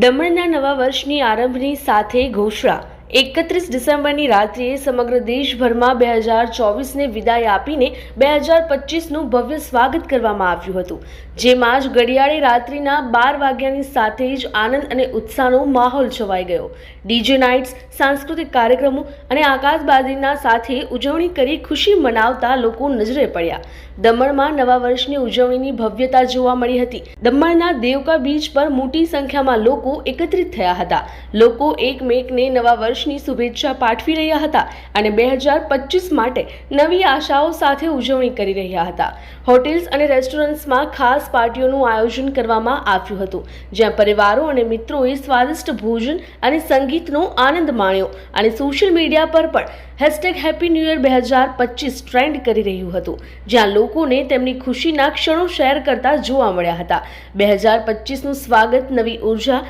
દમણના નવા વર્ષની આરંભની સાથે ઘોષણા 31 ડિસેમ્બરની રાત્રિએ સમગ્ર દેશભરમાં 2024ને વિદાય આપીને 2025નું ભવ્ય સ્વાગત કરવામાં આવ્યું હતું, જેમાં જ ઘડિયાળે રાત્રિના 12 વાગ્યાની સાથે જ આનંદ અને ઉત્સાહનો માહોલ છવાઈ ગયો. ડીજે નાઇટ્સ, સાંસ્કૃતિક કાર્યક્રમો અને આકાશબાજીના સાથે ઉજવણી કરી ખુશી મનાવતા લોકો નજરે પડ્યા. દમણમાં નવા વર્ષની ઉજવણીની ભવ્યતા જોવા મળી હતી. દમણના દેવકા બીચ પર મોટી સંખ્યામાં લોકો એકત્રિત થયા હતા. લોકો એકમેકને નવા વર્ષની શુભેચ્છા પાઠવી રહ્યા હતા અને 2025 માટે નવી આશાઓ સાથે ઉજવણી કરી રહ્યા હતા. હોટેલ્સ અને રેસ્ટોરન્ટ્સમાં ખાસ પાર્ટીઓનું આયોજન કરવામાં આવ્યું હતું, જ્યાં પરિવારો અને મિત્રોએ સ્વાદિષ્ટ ભોજન અને સંગીતનો આનંદ માણ્યો અને સોશિયલ મીડિયા પર પણ હેપી ન્યૂ યર 2025 ટ્રેન્ડ કરી રહ્યું હતું, જ્યાં લોકોને તેમની ખુશીના ક્ષણો શેર કરતા જોવા મળ્યા હતા. 2025નું સ્વાગત નવી ઉર્જા,